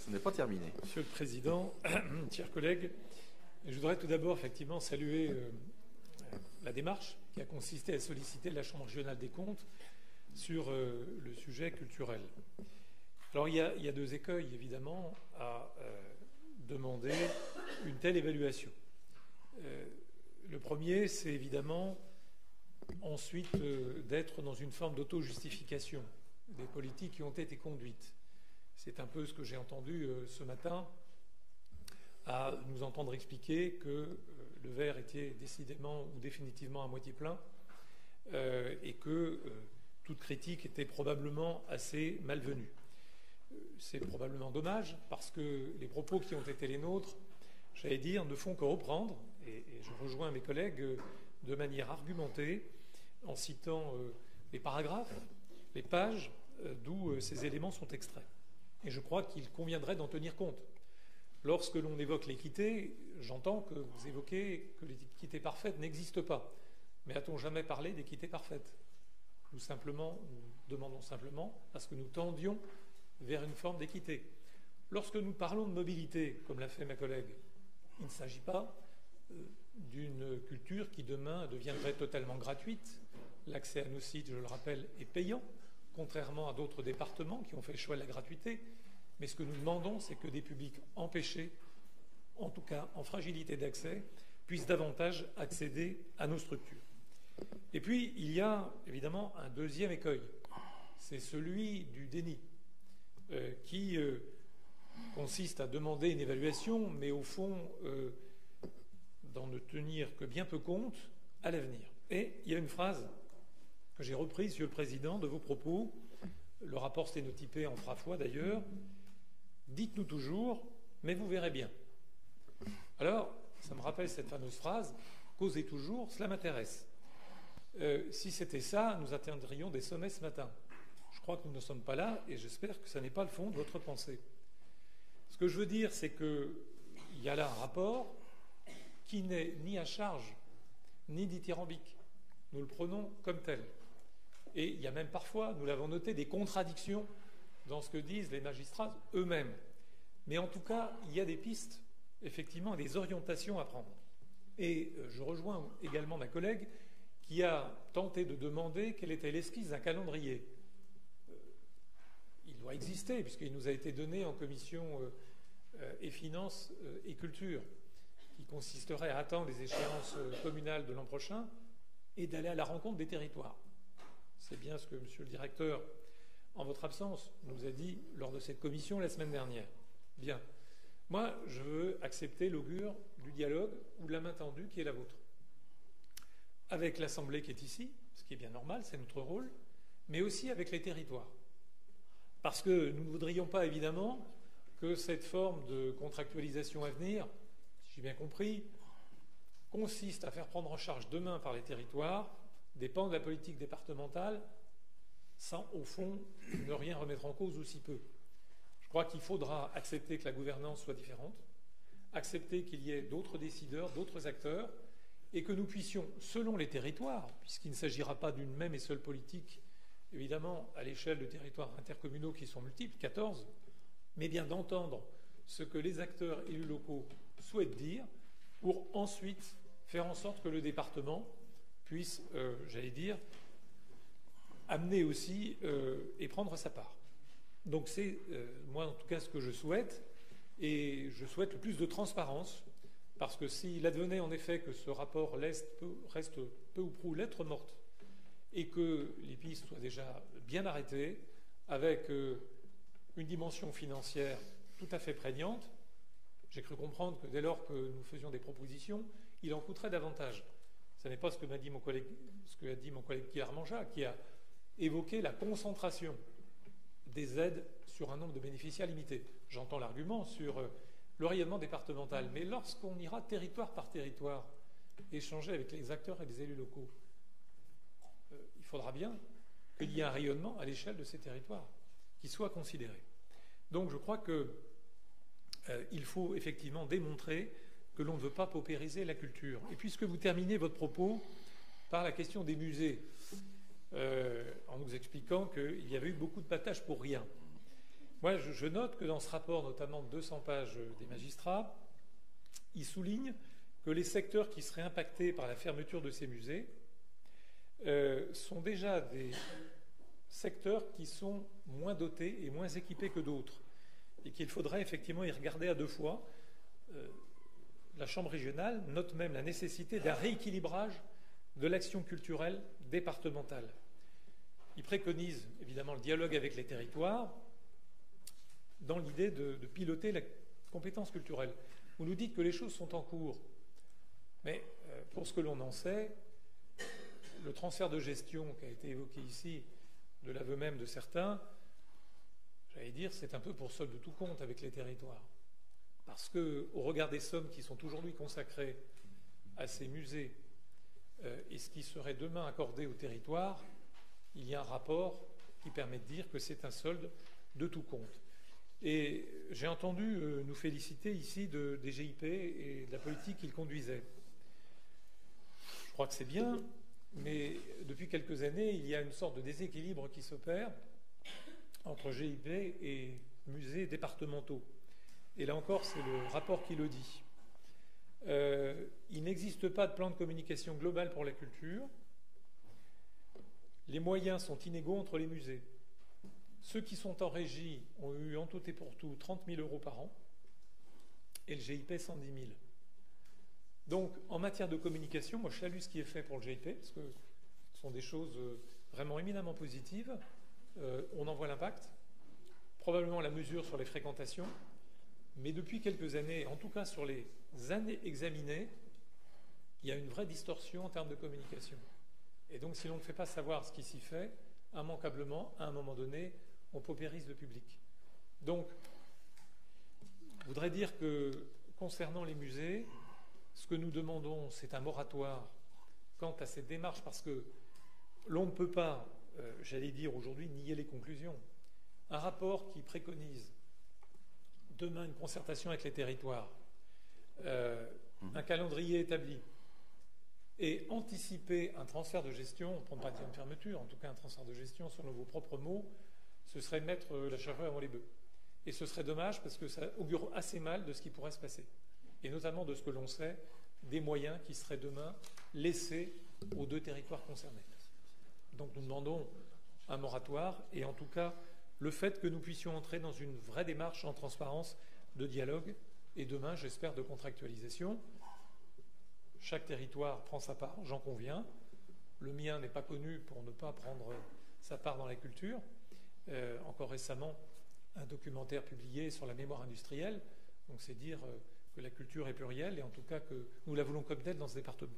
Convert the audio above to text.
Ce n'est pas terminé. Monsieur le Président, chers collègues, je voudrais tout d'abord effectivement saluer la démarche qui a consisté à solliciter la Chambre régionale des comptes sur le sujet culturel. Alors il y a deux écueils évidemment à demander une telle évaluation. Le premier, c'est évidemment ensuite d'être dans une forme d'auto-justification des politiques qui ont été conduites. C'est un peu ce que j'ai entendu ce matin, à nous entendre expliquer que le verre était décidément ou définitivement à moitié plein et que toute critique était probablement assez malvenue. C'est probablement dommage parce que les propos qui ont été les nôtres, j'allais dire, ne font que reprendre, et je rejoins mes collègues de manière argumentée en citant les paragraphes, les pages d'où ces éléments sont extraits. Et je crois qu'il conviendrait d'en tenir compte. Lorsque l'on évoque l'équité, j'entends que vous évoquez que l'équité parfaite n'existe pas. Mais a-t-on jamais parlé d'équité parfaite ? Nous demandons simplement à ce que nous tendions vers une forme d'équité. Lorsque nous parlons de mobilité, comme l'a fait ma collègue, il ne s'agit pas d'une culture qui demain deviendrait totalement gratuite. L'accès à nos sites, je le rappelle, est payant, contrairement à d'autres départements qui ont fait le choix de la gratuité. Mais ce que nous demandons, c'est que des publics empêchés, en tout cas en fragilité d'accès, puissent davantage accéder à nos structures. Et puis, il y a évidemment un deuxième écueil, c'est celui du déni, qui consiste à demander une évaluation, mais au fond, d'en ne tenir que bien peu compte à l'avenir. Et il y a une phrase que j'ai reprise, Monsieur le Président, de vos propos, le rapport sténotypé en fera foi d'ailleurs, « Dites-nous toujours, mais vous verrez bien ». Alors, ça me rappelle cette fameuse phrase, « Causez toujours, cela m'intéresse ». Si c'était ça, nous atteindrions des sommets ce matin. Je crois que nous ne sommes pas là et j'espère que ce n'est pas le fond de votre pensée. Ce que je veux dire, c'est qu'il y a là un rapport qui n'est ni à charge, ni dithyrambique. Nous le prenons comme tel. Et il y a même parfois, nous l'avons noté, des contradictions dans ce que disent les magistrats eux-mêmes. Mais en tout cas, il y a des pistes, effectivement, des orientations à prendre. Et je rejoins également ma collègue qui a tenté de demander quelle était l'esquisse d'un calendrier. Il doit exister, puisqu'il nous a été donné en commission et finances et culture, qui consisterait à attendre les échéances communales de l'an prochain et d'aller à la rencontre des territoires. C'est bien ce que monsieur le directeur, en votre absence, nous a dit lors de cette commission la semaine dernière. Bien. Moi, je veux accepter l'augure du dialogue ou de la main tendue qui est la vôtre. Avec l'Assemblée qui est ici, ce qui est bien normal, c'est notre rôle, mais aussi avec les territoires. Parce que nous ne voudrions pas, évidemment, que cette forme de contractualisation à venir, si j'ai bien compris, consiste à faire prendre en charge demain par les territoires des pans de la politique départementale sans, au fond, ne rien remettre en cause ou si peu. Je crois qu'il faudra accepter que la gouvernance soit différente, accepter qu'il y ait d'autres décideurs, d'autres acteurs, et que nous puissions, selon les territoires, puisqu'il ne s'agira pas d'une même et seule politique, évidemment, à l'échelle de territoires intercommunaux qui sont multiples, 14, mais bien d'entendre ce que les acteurs élus locaux souhaitent dire pour ensuite faire en sorte que le département puisse, j'allais dire, amener aussi et prendre sa part. Donc c'est, moi en tout cas, ce que je souhaite, et je souhaite le plus de transparence, parce que s'il advenait en effet que ce rapport reste peu ou prou lettre morte, et que les pistes soient déjà bien arrêtées, avec une dimension financière tout à fait prégnante, j'ai cru comprendre que dès lors que nous faisions des propositions, il en coûterait davantage. Ce n'est pas ce que m'a dit mon collègue, ce que a dit mon collègue Pierre Manja, qui a évoqué la concentration des aides sur un nombre de bénéficiaires limité. J'entends l'argument sur le rayonnement départemental, mais lorsqu'on ira territoire par territoire échanger avec les acteurs et les élus locaux, il faudra bien qu'il y ait un rayonnement à l'échelle de ces territoires qui soit considéré. Donc je crois qu'il faut effectivement démontrer que l'on ne veut pas paupériser la culture. Et puisque vous terminez votre propos par la question des musées, en nous expliquant qu'il y avait eu beaucoup de patages pour rien, Moi, je note que dans ce rapport, notamment de 200 pages des magistrats, ils soulignent que les secteurs qui seraient impactés par la fermeture de ces musées sont déjà des secteurs qui sont moins dotés et moins équipés que d'autres, et qu'il faudrait effectivement y regarder à deux fois. La Chambre régionale note même la nécessité d'un rééquilibrage de l'action culturelle départementale. Il préconise évidemment le dialogue avec les territoires dans l'idée de piloter la compétence culturelle. Vous nous dites que les choses sont en cours, mais pour ce que l'on en sait, le transfert de gestion qui a été évoqué ici, de l'aveu même de certains, j'allais dire, c'est un peu pour solde de tout compte avec les territoires. Parce qu'au regard des sommes qui sont aujourd'hui consacrées à ces musées et ce qui serait demain accordé aux territoires, il y a un rapport qui permet de dire que c'est un solde de tout compte. Et j'ai entendu nous féliciter ici des GIP et de la politique qu'ils conduisaient. Je crois que c'est bien, mais depuis quelques années, il y a une sorte de déséquilibre qui s'opère entre GIP et musées départementaux. Et là encore, c'est le rapport qui le dit. Il n'existe pas de plan de communication global pour la culture. Les moyens sont inégaux entre les musées. Ceux qui sont en régie ont eu en tout et pour tout 30 000 € par an et le GIP 110 000. Donc, en matière de communication, moi je salue ce qui est fait pour le GIP parce que ce sont des choses vraiment éminemment positives. On en voit l'impact, probablement la mesure sur les fréquentations, mais depuis quelques années, en tout cas sur les années examinées, il y a une vraie distorsion en termes de communication. Et donc, si l'on ne fait pas savoir ce qui s'y fait, immanquablement, à un moment donné, on paupérise le public. Donc, je voudrais dire que, concernant les musées, ce que nous demandons, c'est un moratoire quant à cette démarche, parce que l'on ne peut pas, j'allais dire aujourd'hui, nier les conclusions. Un rapport qui préconise demain une concertation avec les territoires, un calendrier établi, et anticiper un transfert de gestion, on ne prend pas dire une fermeture, en tout cas un transfert de gestion, selon vos propres mots, ce serait mettre la charrue avant les bœufs. Et ce serait dommage parce que ça augure assez mal de ce qui pourrait se passer. Et notamment de ce que l'on sait des moyens qui seraient demain laissés aux deux territoires concernés. Donc nous demandons un moratoire et en tout cas le fait que nous puissions entrer dans une vraie démarche en transparence de dialogue et demain, j'espère, de contractualisation. Chaque territoire prend sa part, j'en conviens. Le mien n'est pas connu pour ne pas prendre sa part dans la culture. Encore récemment, un documentaire publié sur la mémoire industrielle. Donc c'est dire que la culture est plurielle et en tout cas que nous la voulons comme telle dans ce département.